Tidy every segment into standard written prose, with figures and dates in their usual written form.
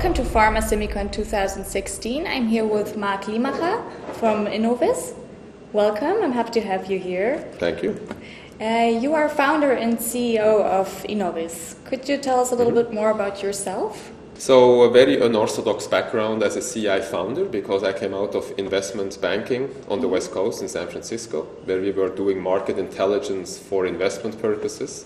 Welcome to Pharma SEMICON 2016. I'm here with Marc Limacher from INOVIS. Welcome, I'm happy to have you here. Thank you. You are founder and CEO of INOVIS. Could you tell us a little bit more about yourself? So a very unorthodox background as a CI founder, because I came out of investment banking on the West Coast in San Francisco, where we were doing market intelligence for investment purposes.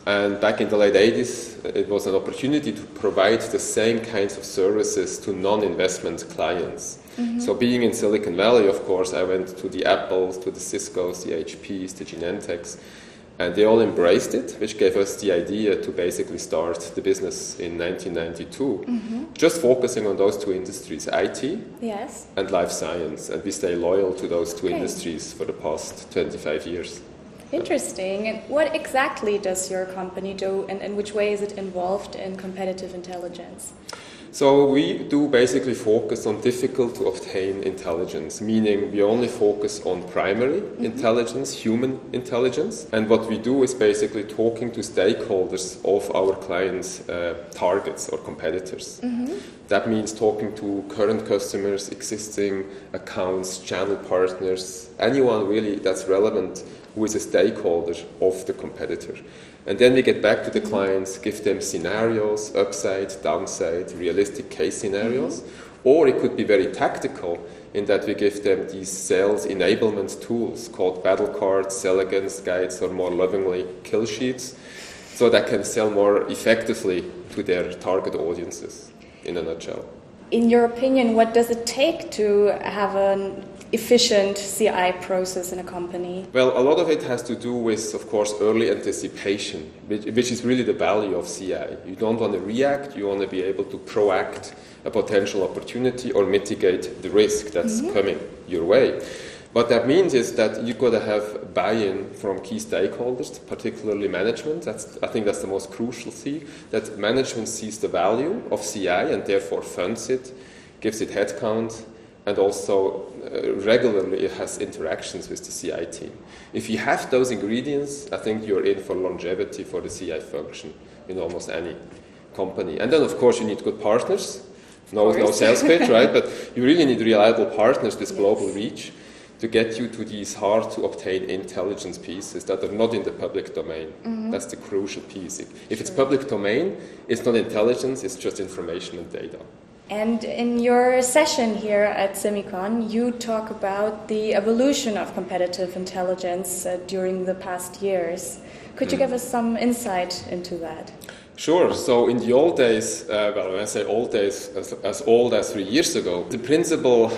And back in the late 80s, it was an opportunity to provide the same kinds of services to non-investment clients. So being in Silicon Valley, of course, I went to the Apples, to the Ciscos, the HPs, the Genentechs, and they all embraced it, which gave us the idea to basically start the business in 1992, just focusing on those two industries, IT and life science. And we stay loyal to those two industries for the past 25 years. Interesting. And what exactly does your company do, and in which way is it involved in competitive intelligence? So we do basically focus on difficult to obtain intelligence, meaning we only focus on primary intelligence, human intelligence. And what we do is basically talking to stakeholders of our clients' targets or competitors. That means talking to current customers, existing accounts, channel partners, anyone really that's relevant who is a stakeholder of the competitor. And then we get back to the clients, give them scenarios, upside, downside, realistic case scenarios. Or it could be very tactical in that we give them these sales enablement tools called battle cards, sell against guides, or more lovingly, kill sheets, so that can sell more effectively to their target audiences, in a nutshell. In your opinion, what does it take to have an efficient CI process in a company? Well, a lot of it has to do with, of course, early anticipation, which is really the value of CI. You don't want to react, you want to be able to proact a potential opportunity or mitigate the risk that's coming your way. What that means is that you've got to have buy-in from key stakeholders, particularly management. I think that's the most crucial thing, that management sees the value of CI and therefore funds it, gives it headcount, and also regularly it has interactions with the CI team. If you have those ingredients, I think you're in for longevity for the CI function in almost any company. And then, of course, you need good partners. No sales pitch, right? But you really need reliable partners with global reach to get you to these hard-to-obtain intelligence pieces that are not in the public domain. That's the crucial piece. If it's public domain, it's not intelligence, it's just information and data. And in your session here at SEMICON, you talk about the evolution of competitive intelligence during the past years. Could you give us some insight into that? Sure. So in the old days, well, when I say old days, as old as 3 years ago, the principal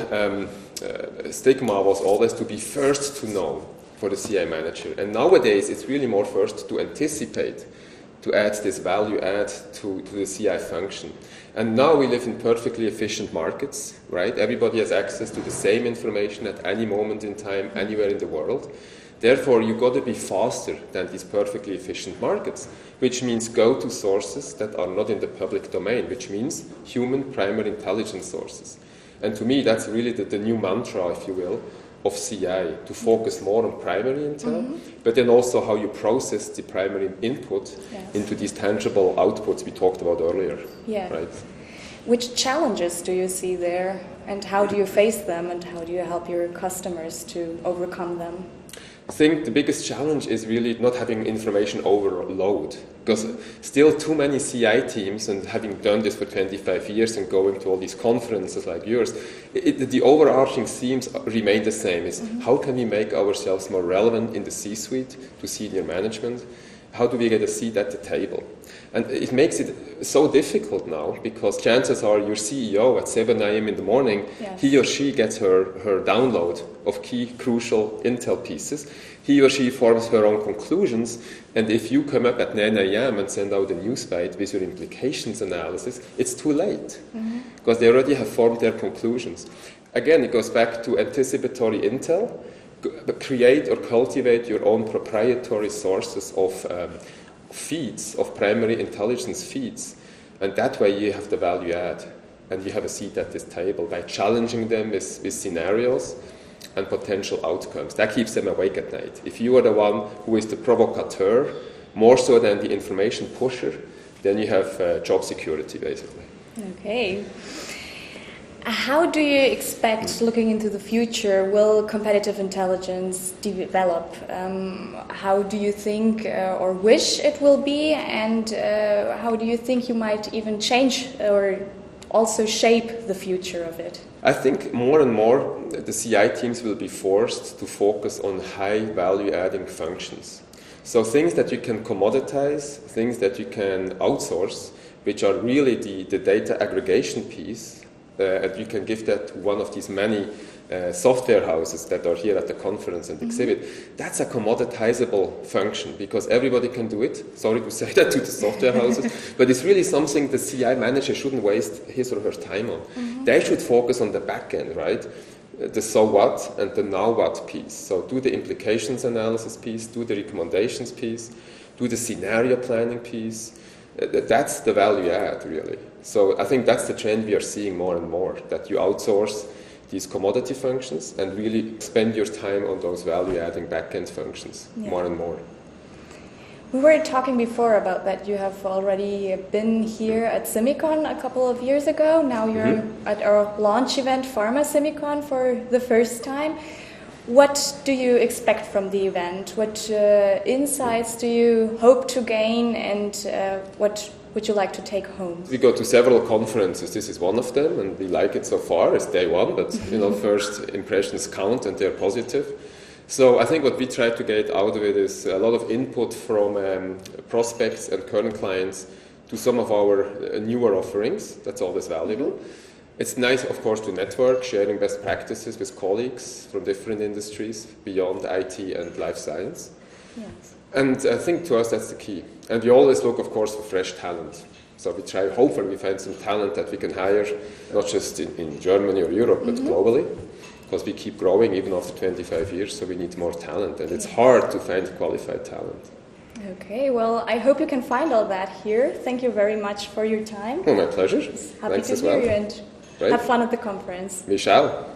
stigma was always to be first to know for the CI manager. And nowadays, it's really more first to anticipate, to add this value add to the CI function. And now we live in perfectly efficient markets, right? Everybody has access to the same information at any moment in time, anywhere in the world. Therefore, you've got to be faster than these perfectly efficient markets, which means go to sources that are not in the public domain, which means human primary intelligence sources. And to me, that's really the new mantra, if you will, of CI, to focus more on primary intel, but then also how you process the primary input into these tangible outputs we talked about earlier. Right? Which challenges do you see there, and how do you face them, and how do you help your customers to overcome them? I think the biggest challenge is really not having information overload, because still too many CI teams, and having done this for 25 years and going to all these conferences like yours, the overarching themes remain the same. Is how can we make ourselves more relevant in the C-suite to senior management? How do we get a seat at the table? And it makes it so difficult now, because chances are your CEO at 7 a.m. in the morning, he or she gets her download of key crucial intel pieces. He or she forms her own conclusions, and if you come up at 9 a.m. and send out a news bite with your implications analysis, it's too late, because they already have formed their conclusions. Again, it goes back to anticipatory intel. Create or cultivate your own proprietary sources of feeds, of primary intelligence feeds, and that way you have the value add, and you have a seat at this table by challenging them with scenarios and potential outcomes. That keeps them awake at night. If you are the one who is the provocateur, more so than the information pusher, then you have job security, basically. Okay. How do you expect, looking into the future, will competitive intelligence develop? How do you think or wish it will be, and how do you think you might even change or also shape the future of it? I think more and more the CI teams will be forced to focus on high value-adding functions. So things that you can commoditize, things that you can outsource, which are really the data aggregation piece, and you can give that to one of these many software houses that are here at the conference and exhibit. That's a commoditizable function because everybody can do it. Sorry to say that to the software houses, but it's really something the CI manager shouldn't waste his or her time on. They should focus on the back end, right? The so what and the now what piece. So do the implications analysis piece, do the recommendations piece, do the scenario planning piece. That's the value add, really. So I think that's the trend we are seeing more and more, that you outsource these commodity functions and really spend your time on those value-adding back-end functions more and more. We were talking before about that you have already been here at SEMICON a couple of years ago. Now you're at our launch event, Pharma SEMICON, for the first time. What do you expect from the event? What insights do you hope to gain, and what would you like to take home? We go to several conferences. This is one of them, and we like it so far. It's day one, but first impressions count, and they're positive. So I think what we try to get out of it is a lot of input from prospects and current clients to some of our newer offerings. That's always valuable. It's nice, of course, to network, sharing best practices with colleagues from different industries beyond IT and life science. Yes. And I think to us that's the key. And we always look, of course, for fresh talent. So we try, hopefully we find some talent that we can hire, not just in Germany or Europe, but globally. Because we keep growing even after 25 years, so we need more talent. And it's hard to find qualified talent. Okay, well, I hope you can find all that here. Thank you very much for your time. Oh, my pleasure. Happy to hear you, and have fun at the conference. We shall.